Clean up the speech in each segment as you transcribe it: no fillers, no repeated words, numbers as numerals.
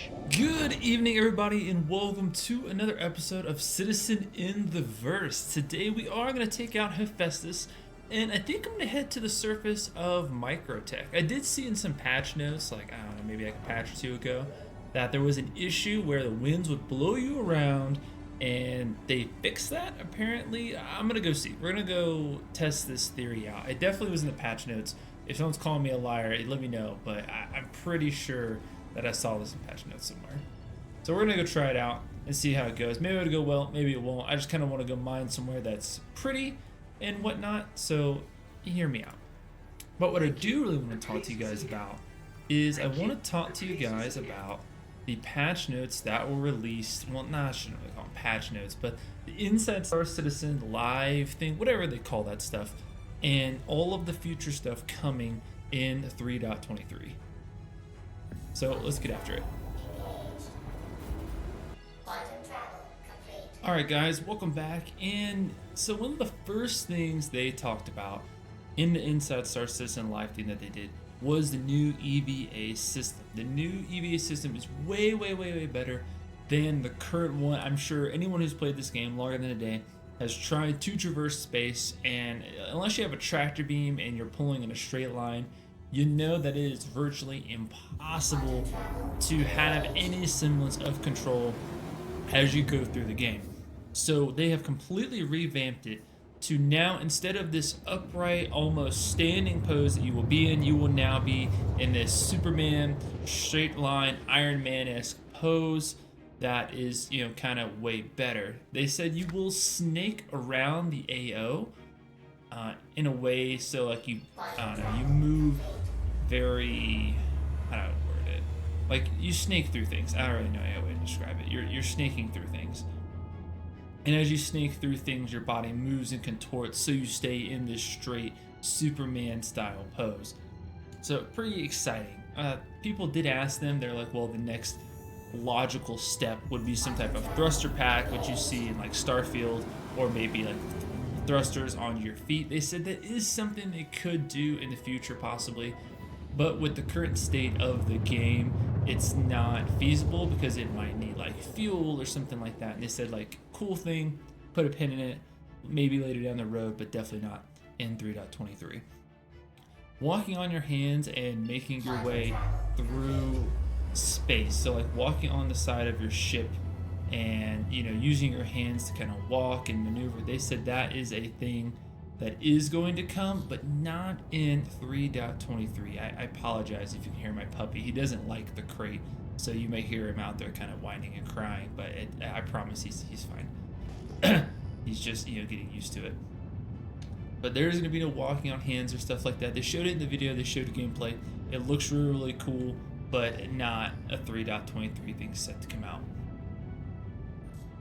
Good evening, everybody, and welcome to another episode of Citizen in the Verse. Today we are going to take out Hephaestus, and I think I'm going to head to the surface of Microtech. I did see in some patch notes, like, I don't know, maybe like a patch or two ago, that there was an issue where the winds would blow you around, and they fixed that, apparently. I'm going to go see. We're going to go test this theory out. It definitely was in the patch notes. If someone's calling me a liar, let me know, but I'm pretty sure that I saw this in patch notes somewhere. So we're gonna go try it out and see how it goes. Maybe it'll go well, maybe it won't. I just kind of want to go mine somewhere that's pretty and whatnot, so hear me out. But what I do really want to talk to you guys about is I want to talk to you guys about the patch notes that were released. Well, I shouldn't really call them patch notes, but the Inside Star Citizen live thing, whatever they call that stuff, and all of the future stuff coming in 3.23. So let's get after it. Alright guys, welcome back. And so one of the first things they talked about in the Inside Star Citizen live thing that they did was the new EVA system. The new EVA system is way better than the current one. I'm sure anyone who's played this game longer than a day has tried to traverse space, and unless you have a tractor beam and you're pulling in a straight line, you know that it is virtually impossible to have any semblance of control as you go through the game. So they have completely revamped it to now, instead of this upright, almost standing pose that you will be in, you will now be in this Superman, straight line, Iron Man-esque pose that is, kind of way better. They said you will snake around the AO in a way so like you move very, I don't know how to word it, like you snake through things. I don't really know how to describe it. You're snaking through things, and as you snake through things, your body moves and contorts so you stay in this straight Superman style pose. So pretty exciting. People did ask them, they're like, well, the next logical step would be some type of thruster pack, which you see in like Starfield, or maybe like thrusters on your feet. They said that is something they could do in the future possibly, but with the current state of the game, it's not feasible because it might need like fuel or something like that. And they said like, cool thing, put a pin in it, maybe later down the road, but definitely not in 3.23. Walking on your hands and making your way through space, so like walking on the side of your ship and using your hands to kind of walk and maneuver. They said that is a thing that is going to come, but not in 3.23. I apologize if you can hear my puppy. He doesn't like the crate, so you may hear him out there kind of whining and crying, but I promise he's fine. He's just getting used to it. But there's going to be no walking on hands or stuff like that. They showed it in the video, they showed the gameplay. It looks really cool, but not a 3.23 thing set to come out.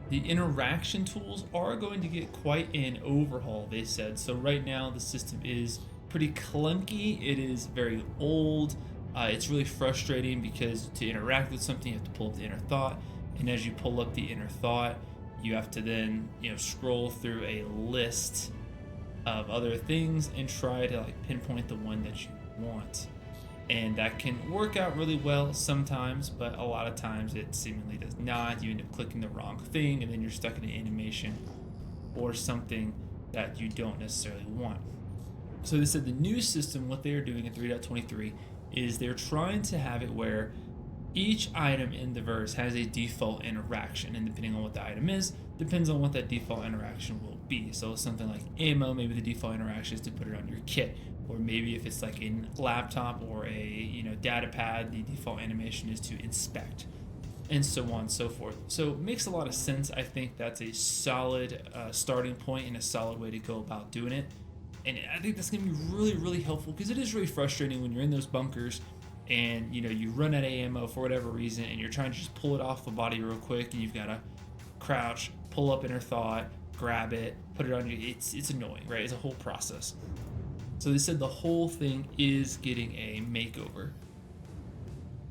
The interaction tools are going to get quite an overhaul, they said. So right now the system is pretty clunky. It is very old. It's really frustrating because to interact with something, you have to pull up the inner thought. And as you pull up the inner thought, you have to then scroll through a list of other things and try to like pinpoint the one that you want. And that can work out really well sometimes, but a lot of times it seemingly does not. You end up clicking the wrong thing, and then you're stuck in an animation or something that you don't necessarily want. So they said the new system, what they're doing in 3.23, is they're trying to have it where each item in the verse has a default interaction, and depending on what the item is, depends on what that default interaction will be. So something like ammo, maybe the default interaction is to put it on your kit. Or maybe if it's like a laptop or a data pad, the default animation is to inspect, and so on and so forth. So it makes a lot of sense. I think that's a solid starting point and a solid way to go about doing it. And I think that's going to be really helpful, because it is really frustrating when you're in those bunkers and you run out of ammo for whatever reason, and you're trying to just pull it off the body real quick, and you've got to crouch, pull up inner thought, grab it, put it on you. It's annoying, right? It's a whole process. So they said the whole thing is getting a makeover.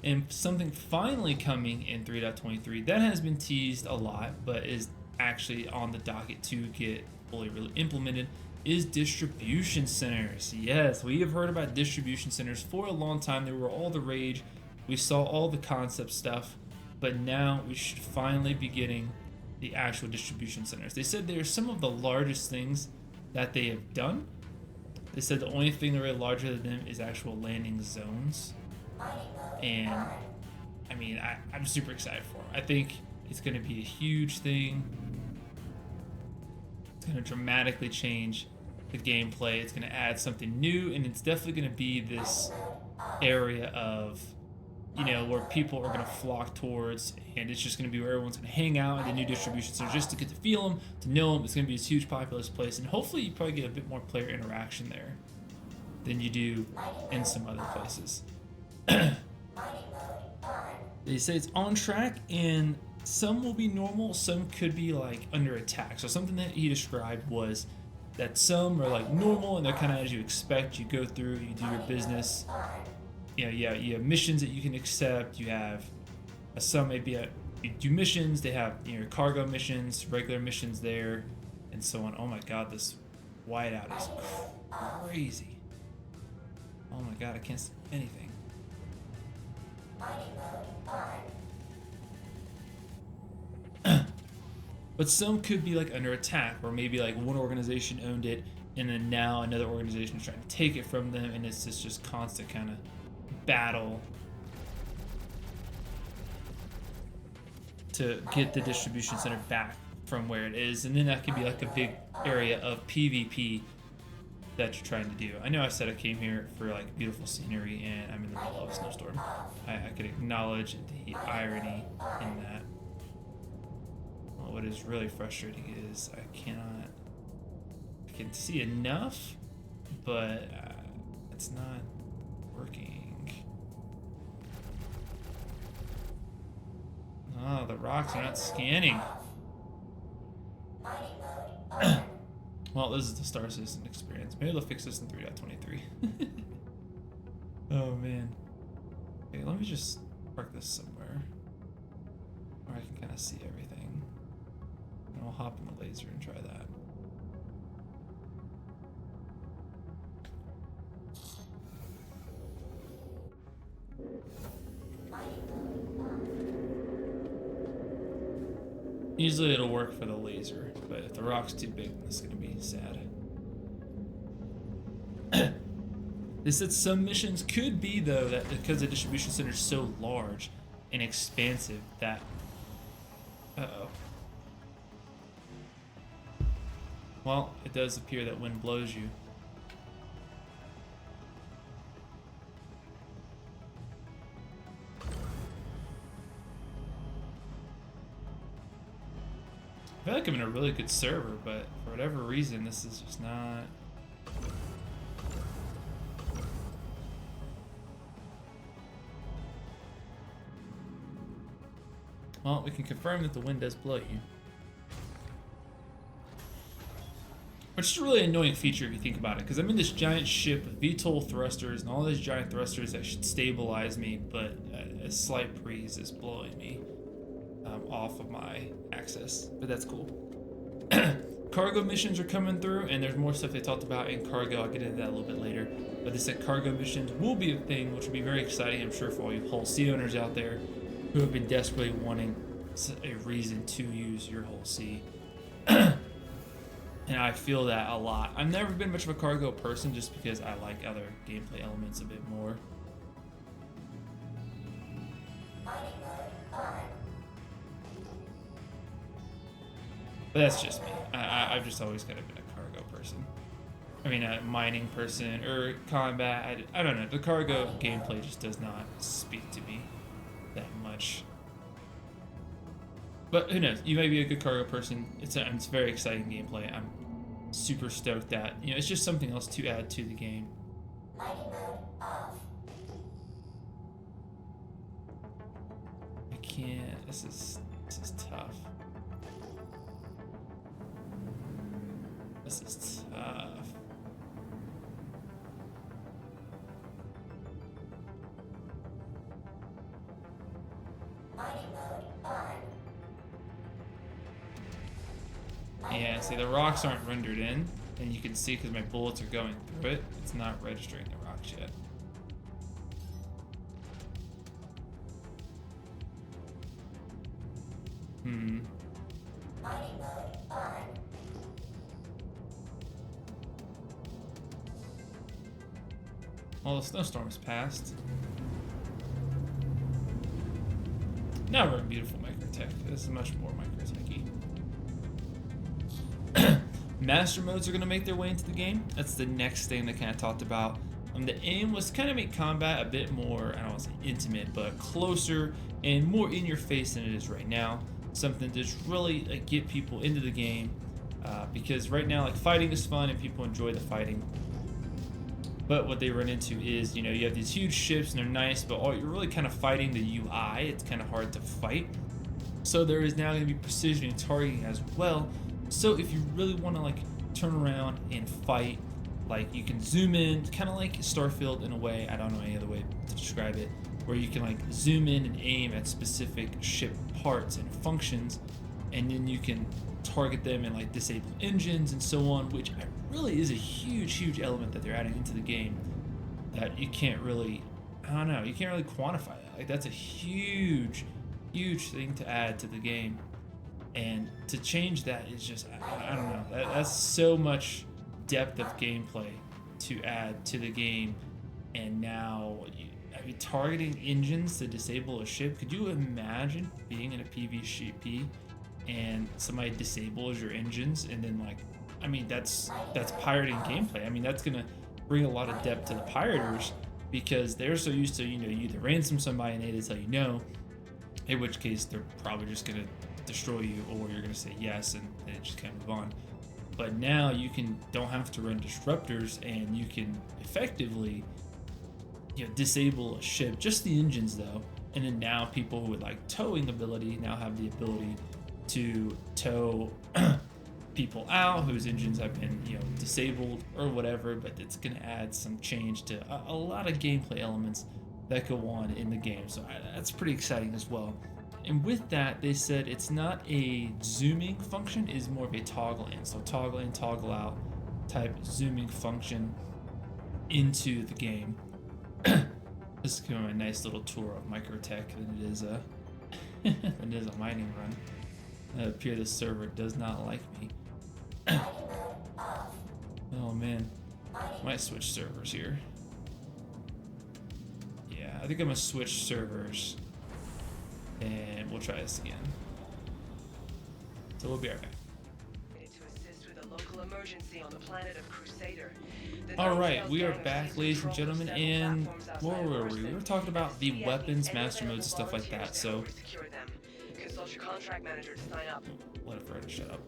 And something finally coming in 3.23 that has been teased a lot, but is actually on the docket to get fully really implemented, is distribution centers. Yes, we have heard about distribution centers for a long time. They were all the rage. We saw all the concept stuff, but now we should finally be getting the actual distribution centers. They said they are some of the largest things that they have done. They said the only thing that are really larger than them is actual landing zones. And I mean, I'm super excited for it. I think it's going to be a huge thing. It's going to dramatically change the gameplay. It's going to add something new, and it's definitely going to be this area of, you know, where people are going to flock towards, and it's just going to be where everyone's going to hang out at the new distribution center just to get to feel them, to know them. It's going to be this huge populous place, and hopefully you probably get a bit more player interaction there than you do in some other places. They say it's on track, and some will be normal, some could be like under attack. So something that he described was that some are like normal and they're kind of as you expect. You go through, you do your business. You know, you have missions that you can accept. You have some maybe you do missions. They have, you know, cargo missions, regular missions there, and so on. Oh my God, this whiteout is crazy. Oh my God, I can't see anything. But some could be like under attack, or maybe like one organization owned it and then now another organization is trying to take it from them, and it's just constant kind of battle to get the distribution center back from where it is. And then that could be like a big area of PvP that you're trying to do. I know I said I came here for like beautiful scenery and I'm in the middle of a snowstorm. I could acknowledge the irony in that. Well, what is really frustrating is I can see enough, but it's not working. Oh, the rocks are not scanning. Well, this is the Star Citizen experience. Maybe they'll fix this in 3.23. Oh, man. Okay, let me just park this somewhere where I can kind of see everything. And I'll hop in the laser and try that. Usually it'll work for the laser, but if the rock's too big, then it's going to be sad. They said some missions could be, though, that because the distribution center is so large and expansive that... Uh-oh. Well, it does appear that wind blows you. I feel like I'm in a really good server, but for whatever reason, this is just not... Well, we can confirm that the wind does blow you. Which is a really annoying feature if you think about it, because I'm in this giant ship with VTOL thrusters and all these giant thrusters that should stabilize me, but a slight breeze is blowing me off of my axis, but that's cool. Cargo missions are coming through, and there's more stuff they talked about in cargo. I'll get into that a little bit later, but they said cargo missions will be a thing, which will be very exciting, I'm sure, for all you Hull C owners out there who have been desperately wanting a reason to use your Hull C. And I feel that a lot. I've never been much of a cargo person just because I like other gameplay elements a bit more. But that's just me. I've just always kind of been a cargo person. I mean, a mining person or combat. I don't know. The cargo gameplay just does not speak to me that much. But who knows? You may be a good cargo person. It's very exciting gameplay. I'm super stoked that, you know, it's just something else to add to the game. I can't. This is tough. This is tough. Yeah, see, the rocks aren't rendered in, and you can see because my bullets are going through it, it's not registering the rocks yet. Hmm. Well, the snowstorm has passed. Now we're in beautiful microtech. This is much more microtechy. Master modes are going to make their way into the game. That's the next thing they kind of talked about. The aim was to kind of make combat a bit more, I don't want to say intimate, but closer and more in your face than it is right now. Something to just really get people into the game, because right now, like, fighting is fun and people enjoy the fighting. But what they run into is, you have these huge ships and they're nice, but you're really kind of fighting the UI. It's kind of hard to fight. So there is now going to be precision and targeting as well. So if you really want to turn around and fight, you can zoom in, kind of like Starfield in a way. I don't know any other way to describe it, where you can zoom in and aim at specific ship parts and functions, and then you can target them and disable engines and so on, which really is a huge element that they're adding into the game that you can't really, I don't know, you can't really quantify that. That's a huge thing to add to the game, and to change that is just, I don't know, that's so much depth of gameplay to add to the game. And now, targeting engines to disable a ship, could you imagine being in a PvP and somebody disables your engines, and then that's pirating gameplay. That's gonna bring a lot of depth to the pirators, because they're so used to, you either ransom somebody and they tell you no, in which case they're probably just gonna destroy you, or you're gonna say yes and then just kind of move on. But now you don't have to run disruptors, and you can effectively disable a ship, just the engines though. And then now people who would towing ability now have the ability to tow people out whose engines have been disabled or whatever. But it's going to add some change to a lot of gameplay elements that go on in the game, so that's pretty exciting as well. And with that, they said it's not a zooming function, it's more of a toggle in. So toggle in, toggle out type zooming function into the game. This is kind of a nice little tour of microtech than it is a mining run. It appears the server does not like me. Oh man, might switch servers here. Yeah, I think I'm gonna switch servers, and we'll try this again. So we'll be right back. Alright, we are back, ladies and gentlemen, and where were we? We were talking about the weapons, master modes, and stuff like that, so... Let it shut up.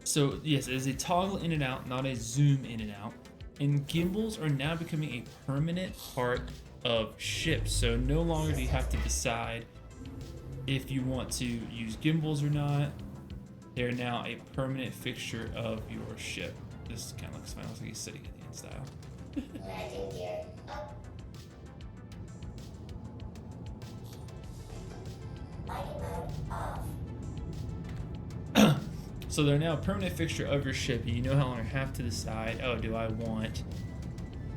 So, yes, it is a toggle in and out, not a zoom in and out. And gimbals are now becoming a permanent part of ships, so no longer do you have to decide if you want to use gimbals or not. They're now a permanent fixture of your ship. This kind of looks fine. Looks like he's sitting in the end style. Landing gear up. Mining mode off. So they're now a permanent fixture of your ship. You no longer have to decide, oh, do I want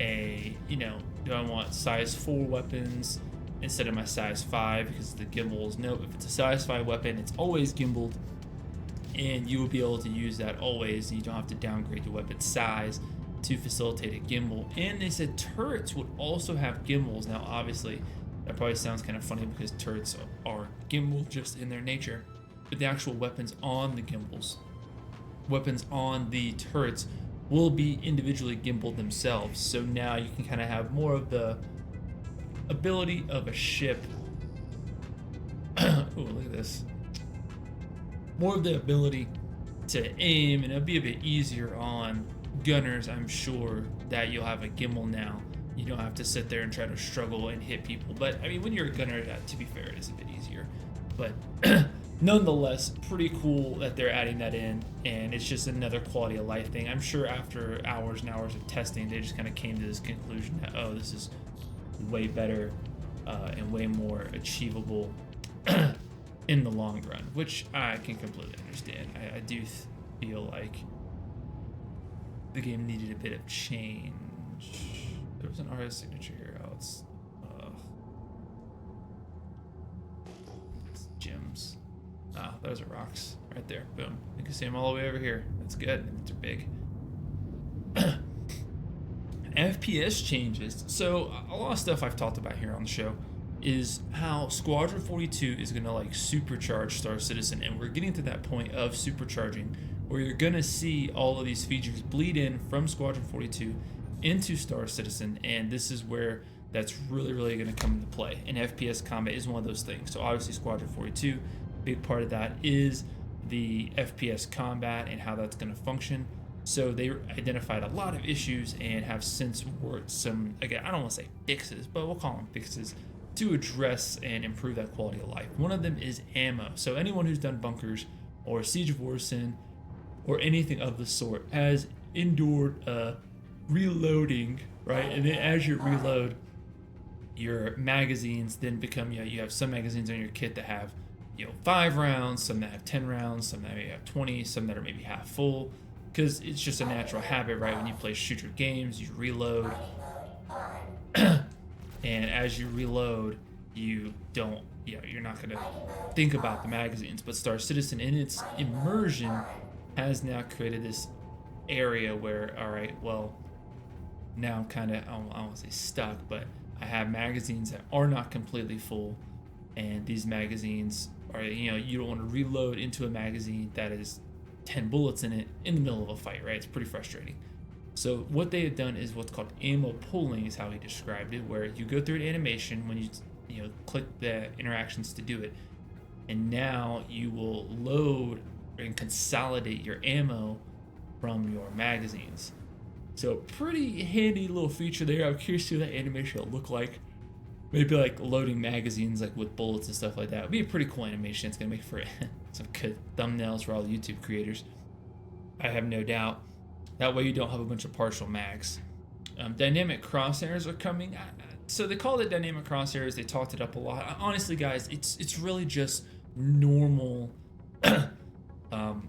do I want size 4 weapons instead of my size 5 because the gimbals? Nope, if it's a size 5 weapon, it's always gimbaled, and you will be able to use that always. You don't have to downgrade your weapon size to facilitate a gimbal. And they said turrets would also have gimbals. Now, obviously, that probably sounds kind of funny because turrets are gimbal just in their nature, but the actual weapons on the gimbals, weapons on the turrets, will be individually gimbaled themselves. So now you can kind of have more of the ability of a ship. Oh, look at this. More of the ability to aim, and it'll be a bit easier on gunners, I'm sure, that you'll have a gimbal now. You don't have to sit there and try to struggle and hit people. But I mean, when you're a gunner, to be fair, it is a bit easier. But nonetheless, pretty cool that they're adding that in, and it's just another quality of life thing. I'm sure after hours and hours of testing, they just kind of came to this conclusion that, oh, this is way better and way more achievable in the long run, which I can completely understand. I do feel like the game needed a bit of change. There was an artist signature here. Oh, it's Ah, those are rocks right there. Boom. You can see them all the way over here. That's good. They're big. FPS changes. So a lot of stuff I've talked about here on the show is how Squadron 42 is going to like supercharge Star Citizen, and we're getting to that point of supercharging where you're going to see all of these features bleed in from Squadron 42 into Star Citizen, and this is where that's really going to come into play. And FPS combat is one of those things. So obviously Squadron 42, big part of that is the FPS combat and how that's going to function. So they identified a lot of issues and have since worked some, again, I don't want to say fixes, but we'll call them fixes to address and improve that quality of life. One of them is ammo. So anyone who's done bunkers or Siege of Warson or anything of the sort has endured reloading, right? And then as you reload, your magazines then become, you have some magazines on your kit that have, 5 rounds, some that have 10 rounds, some that maybe have 20, some that are maybe half full. Because it's just a natural habit, right? When you play shooter games, you reload. And as you reload, you don't, you're not going to think about the magazines. But Star Citizen, in its immersion, has now created this area where, all right, well, now I'm kind of, I don't want to say stuck, but I have magazines that are not completely full. And these magazines are, you don't want to reload into a magazine that is 10 bullets in it in the middle of a fight, right? It's pretty frustrating. So what they have done is what's called ammo pooling, is how he described it, where you go through an animation when you click the interactions to do it, and now you will load and consolidate your ammo from your magazines. So pretty handy little feature there. I'm curious to see what that animation will look like. Maybe like loading magazines like with bullets and stuff like that. It would be a pretty cool animation. It's gonna make for some good thumbnails for all the YouTube creators, I have no doubt. That way you don't have a bunch of partial mags. Dynamic crosshairs are coming. So they called it dynamic crosshairs. They talked it up a lot. Honestly, guys, it's really just normal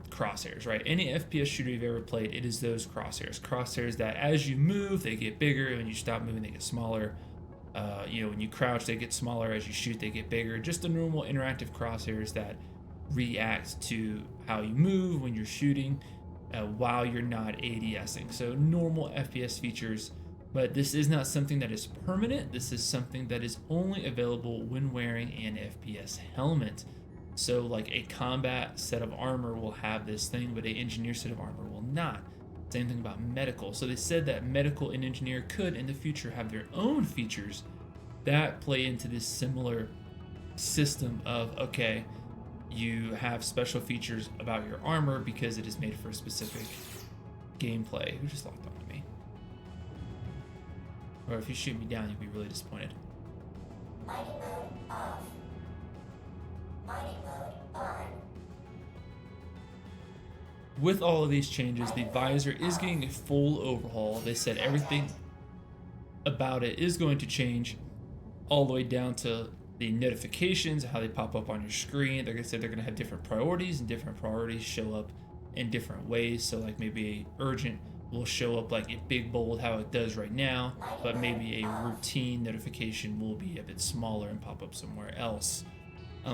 crosshairs, right? Any FPS shooter you've ever played, it is those crosshairs. Crosshairs that as you move, they get bigger, and when you stop moving, they get smaller. When you crouch, they get smaller. As you shoot, they get bigger. Just the normal interactive crosshairs that react to how you move when you're shooting while you're not ADSing. So normal FPS features, but this is not something that is permanent. This is something that is only available when wearing an FPS helmet. So like a combat set of armor will have this thing, but an engineer set of armor will not. Same thing about medical. So they said that medical and engineer could in the future have their own features that play into this similar system of, okay, you have special features about your armor because it is made for a specific gameplay. Who just locked onto me? Or if you shoot me down, you'd be really disappointed. Mining mode off. Mining mode on. With all of these changes, the visor is getting a full overhaul. They said everything about it is going to change, all the way down to the notifications, how they pop up on your screen. They're gonna say they're gonna have different priorities, and different priorities show up in different ways. So like maybe urgent will show up like a big bold how it does right now, but maybe a routine notification will be a bit smaller and pop up somewhere else.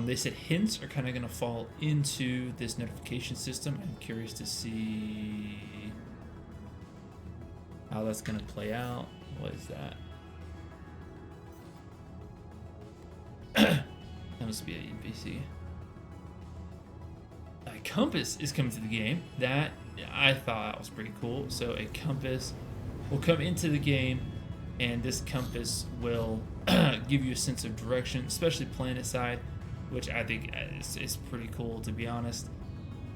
They said hints are kind of going to fall into this notification system. I'm curious to see how that's going to play out. What is that? That must be an NPC. A compass is coming to the game. That I thought was pretty cool. So a compass will come into the game, and this compass will give you a sense of direction, especially planet side, which I think is pretty cool, to be honest.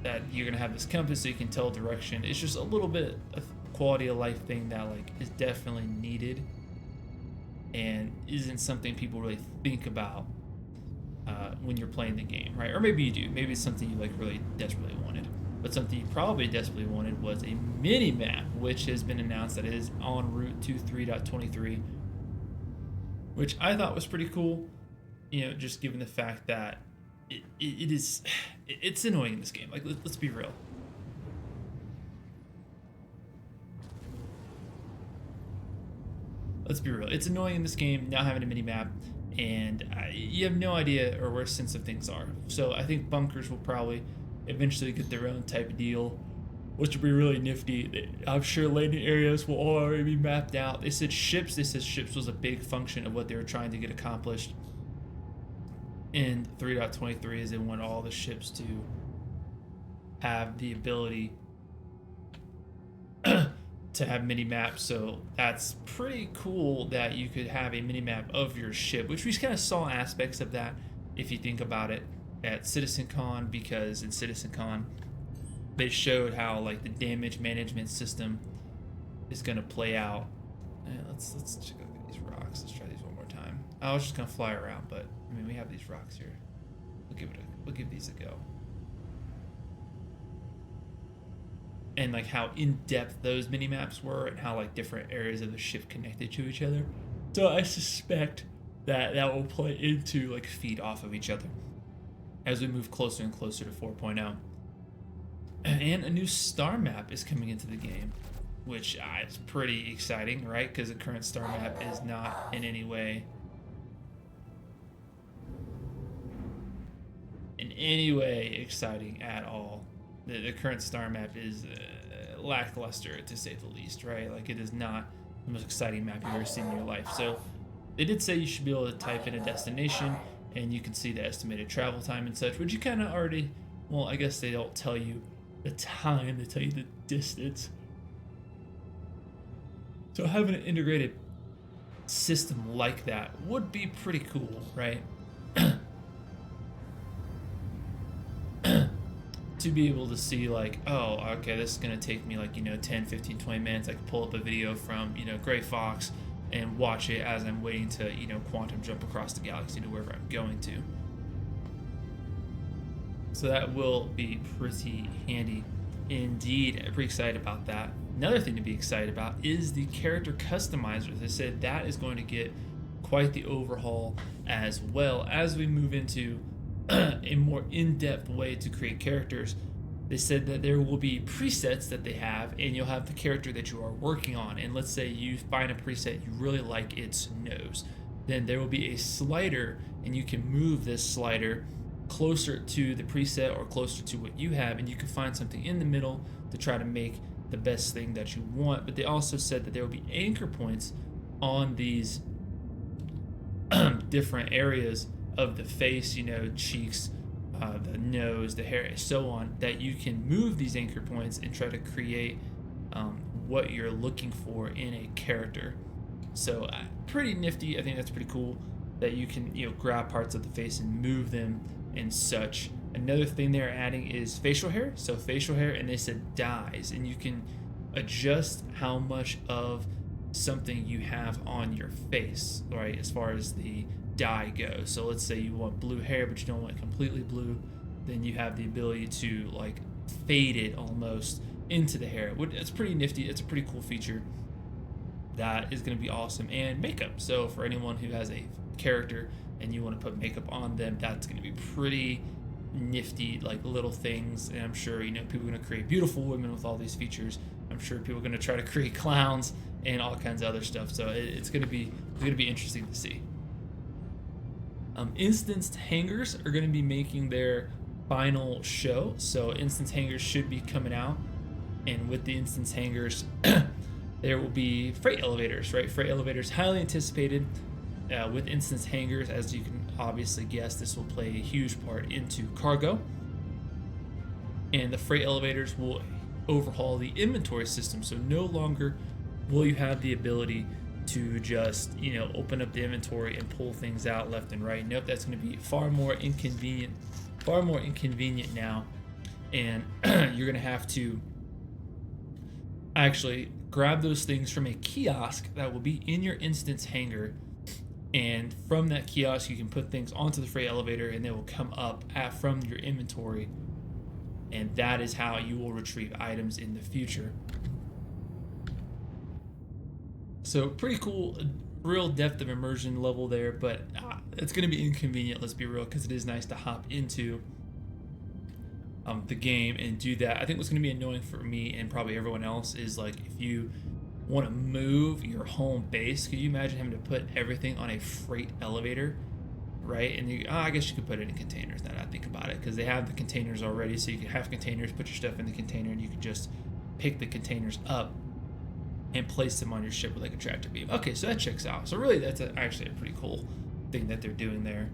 That you're gonna have this compass so you can tell direction. It's just a little bit of quality of life thing that like is definitely needed, and isn't something people really think about when you're playing the game, right? Or maybe you do. Maybe it's something you like really desperately wanted. But something you probably desperately wanted was a mini map, which has been announced that it is en route to 3.23, which I thought was pretty cool. Just given the fact that it's annoying in this game. Like, let's be real. Let's be real. It's annoying in this game not having a mini map, and you have no idea or where sense of things are. So I think bunkers will probably eventually get their own type of deal, which will be really nifty. I'm sure landing areas will already be mapped out. They said ships. They said ships was a big function of what they were trying to get accomplished in 3.23, is they want all the ships to have the ability to have mini maps. So that's pretty cool that you could have a mini map of your ship, which we kind of saw aspects of that if you think about it at CitizenCon, because in CitizenCon they showed how like the damage management system is going to play out. Let's check out these rocks. Let's try these one more time. I was just going to fly around, but I mean, we have these rocks here. We'll give these a go. And like how in-depth those mini maps were, and how like different areas of the ship connected to each other. So I suspect that that will play into, like, feed off of each other as we move closer and closer to 4.0. And a new star map is coming into the game, which is pretty exciting, right? Because the current star map is not in any way exciting at all. The current star map is lackluster, to say the least, right? Like, it is not the most exciting map you've ever seen in your life. So they did say you should be able to type in a destination and you can see the estimated travel time and such, which you kind of already, well, I guess they don't tell you the time, they tell you the distance. So having an integrated system like that would be pretty cool, right? To be able to see, like, oh, okay, this is going to take me, like, 10, 15, 20 minutes. I can pull up a video from, Gray Fox and watch it as I'm waiting to, quantum jump across the galaxy to wherever I'm going to. So that will be pretty handy indeed. I'm pretty excited about that. Another thing to be excited about is the character customizers. They said that is going to get quite the overhaul, as well as we move into a more in-depth way to create characters. They said that there will be presets that they have, and you'll have the character that you are working on. And let's say you find a preset you really like its nose, then there will be a slider, and you can move this slider closer to the preset or closer to what you have, and you can find something in the middle to try to make the best thing that you want. But they also said that there will be anchor points on these different areas of the face, cheeks, the nose, the hair, so on, that you can move these anchor points and try to create what you're looking for in a character. So pretty nifty. I think that's pretty cool that you can grab parts of the face and move them and such. Another thing they're adding is facial hair. So facial hair, and they said dyes, and you can adjust how much of something you have on your face, right, as far as the dye goes. So let's say you want blue hair but you don't want it completely blue, then you have the ability to like fade it almost into the hair. It's pretty nifty. It's a pretty cool feature that is going to be awesome. And makeup, so for anyone who has a character and you want to put makeup on them, that's going to be pretty nifty, like little things. And I'm sure people are going to create beautiful women with all these features. I'm sure people are going to try to create clowns and all kinds of other stuff. So it's going to be interesting to see. Instanced hangars are going to be making their final show. So instance hangars should be coming out, and with the instance hangars there will be freight elevators, right? Freight elevators, highly anticipated. With instance hangars, as you can obviously guess, this will play a huge part into cargo, and the freight elevators will overhaul the inventory system. So no longer will you have the ability to just open up the inventory and pull things out left and right. Nope, that's going to be far more inconvenient now, and you're going to have to actually grab those things from a kiosk that will be in your instance hangar, and from that kiosk you can put things onto the freight elevator and they will come up from your inventory, and that is how you will retrieve items in the future. So pretty cool, real depth of immersion level there, but it's going to be inconvenient, let's be real, because it is nice to hop into the game and do that. I think what's going to be annoying for me and probably everyone else is, like, if you want to move your home base. Could you imagine having to put everything on a freight elevator, right? And I guess you could put it in containers now that I think about it, because they have the containers already. So you could have containers, put your stuff in the container, and you could just pick the containers up and place them on your ship with like a tractor beam. Okay, so that checks out. So really, that's actually a pretty cool thing that they're doing there.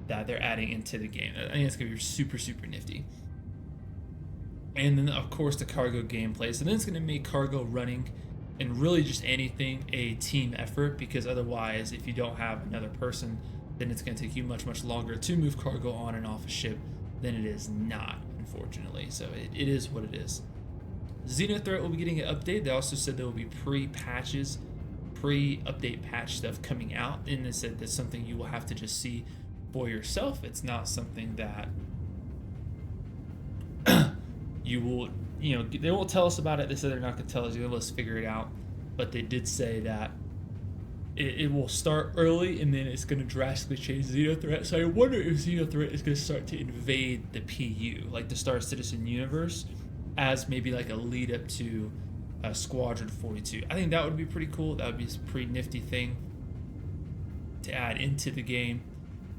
That they're adding into the game. I think it's gonna be super, super nifty. And then of course the cargo gameplay. So then it's gonna make cargo running and really just anything a team effort, because otherwise if you don't have another person, then it's gonna take you much, much longer to move cargo on and off a ship than it is not, unfortunately. So it is what it is. Xenothreat will be getting an update. They also said there will be pre-patches, pre-update patch stuff coming out, and they said that's something you will have to just see for yourself. It's not something that you will, they won't tell us about it. They said they're not going to tell us. They're going to let us figure it out. But they did say that it will start early, and then it's going to drastically change Xenothreat. So I wonder if Xenothreat is going to start to invade the PU, like the Star Citizen universe, as maybe like a lead up to Squadron 42. I think that would be pretty cool. That would be a pretty nifty thing to add into the game,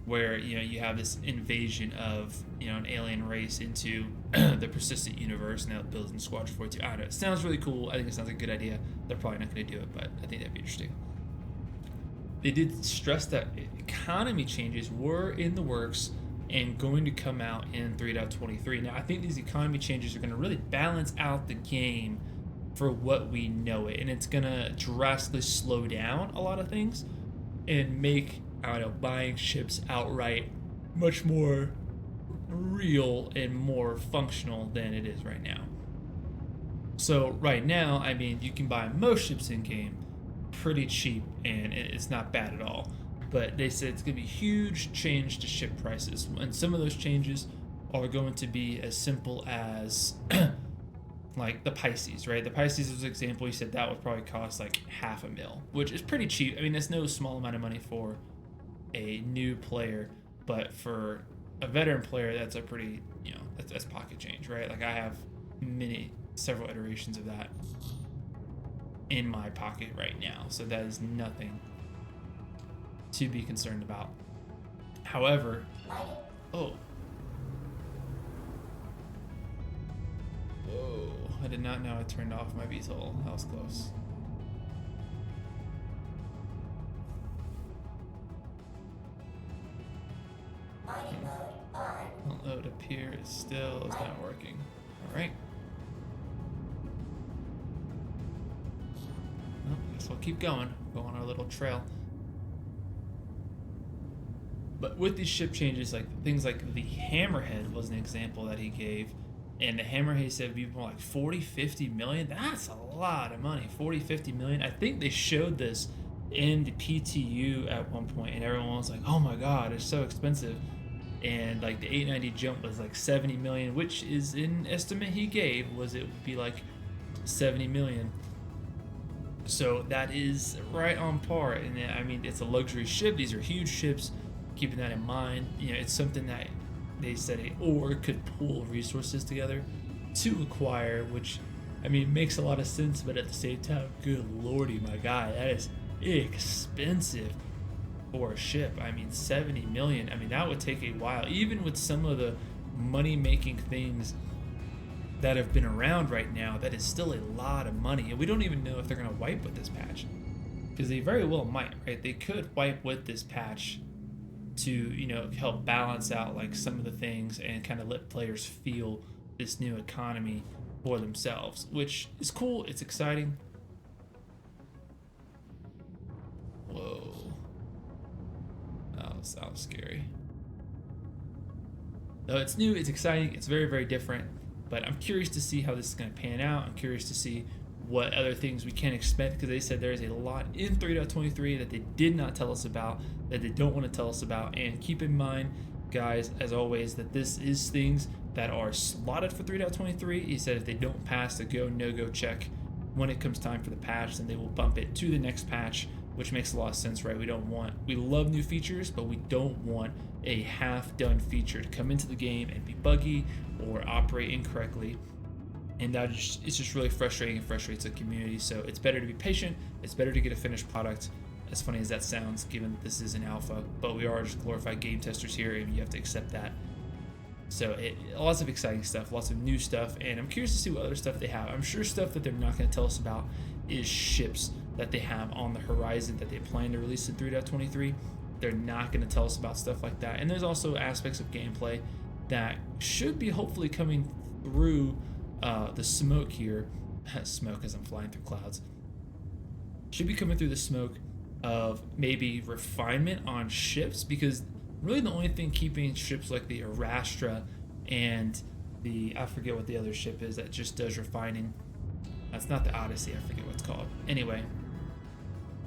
where you have this invasion of an alien race into the persistent universe, and that builds in Squadron 42. I don't know. It sounds really cool. I think it sounds like a good idea. They're probably not going to do it, but I think that'd be interesting. They did stress that economy changes were in the works and going to come out in 3.23. Now, I think these economy changes are going to really balance out the game for what we know it, and it's going to drastically slow down a lot of things and make, buying ships outright much more real and more functional than it is right now. So right now, you can buy most ships in game pretty cheap, and it's not bad at all. But they said it's going to be a huge change to ship prices, and some of those changes are going to be as simple as like the Pisces, right? The Pisces was an example. He said that would probably cost like $500,000, which is pretty cheap. That's no small amount of money for a new player, but for a veteran player, that's a pretty, that's pocket change, right? Like I have several iterations of that in my pocket right now, so that is nothing to be concerned about. However, I did not know I turned off my VTOL. That was close. Load up here is not working. All right. Well, I guess we'll keep going. Go on our little trail. But with these ship changes, like things like the Hammerhead was an example that he gave. And the Hammerhead said people like 40, 50 million. That's a lot of money. 40, 50 million. I think they showed this in the PTU at one point, and everyone was like, oh my God, it's so expensive. And like the 890 jump was like 70 million, which is an estimate he gave, was it would be like 70 million. So that is right on par. And it's a luxury ship. These are huge ships. Keeping that in mind, it's something that they said a org could pool resources together to acquire, which makes a lot of sense, but at the same time, good lordy, my guy, that is expensive for a ship. 70 million, that would take a while. Even with some of the money-making things that have been around right now, that is still a lot of money, and we don't even know if they're going to wipe with this patch, because they very well might, right? They could wipe with this patch to help balance out like some of the things and kind of let players feel this new economy for themselves, which is cool. It's exciting. Whoa, that was scary. No, it's new, it's exciting, it's very, very different, but I'm curious to see how this is going to pan out. I'm curious to see what other things we can expect, because they said there is a lot in 3.23 that they did not tell us about, that they don't want to tell us about. And keep in mind, guys, as always, that this is things that are slotted for 3.23. He said if they don't pass the go, no-go check when it comes time for the patch, then they will bump it to the next patch, which makes a lot of sense, right? We love new features, but we don't want a half-done feature to come into the game and be buggy or operate incorrectly. and it's just really frustrating and frustrates the community. So it's better to be patient. It's better to get a finished product. As funny as that sounds, given that this is an alpha, but we are just glorified game testers here, and you have to accept that. So lots of exciting stuff, lots of new stuff, and I'm curious to see what other stuff they have. I'm sure stuff that they're not going to tell us about is ships that they have on the horizon that they plan to release in 3.23. They're not going to tell us about stuff like that. And there's also aspects of gameplay that should be hopefully coming through the smoke here. Smoke as I'm flying through clouds. Should be coming through the smoke of maybe refinement on ships, because really the only thing keeping ships like the Arastra and I forget what the other ship is that just does refining. That's not the Odyssey, I forget what it's called. Anyway,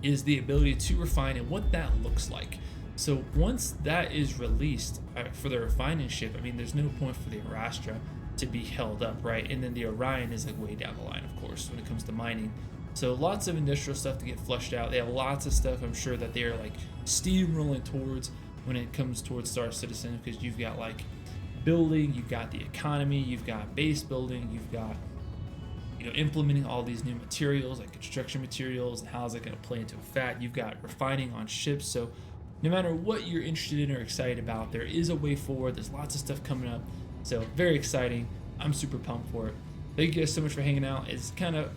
is the ability to refine and what that looks like. So once that is released for the refining ship, I mean, there's no point for the Arastra to be held up, right? And then the Orion is like way down the line, of course, when it comes to mining. So lots of industrial stuff to get flushed out. They have lots of stuff I'm sure that they're like steamrolling towards when it comes towards Star Citizen, because you've got like building, you've got the economy, you've got base building, you've got, you know, implementing all these new materials like construction materials and how's it going to play into effect. You've got refining on ships. So no matter what you're interested in or excited about, there is a way forward. There's lots of stuff coming up. So very exciting. I'm super pumped for it. Thank you guys so much for hanging out. It's kind of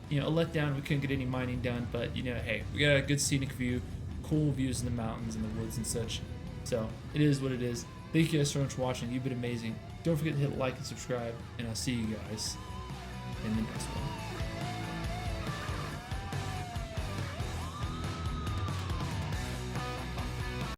you know, a letdown. We couldn't get any mining done, but you know, hey, we got a good scenic view, cool views in the mountains and the woods and such. So it is what it is. Thank you guys so much for watching. You've been amazing. Don't forget to hit like and subscribe, and I'll see you guys in the next one.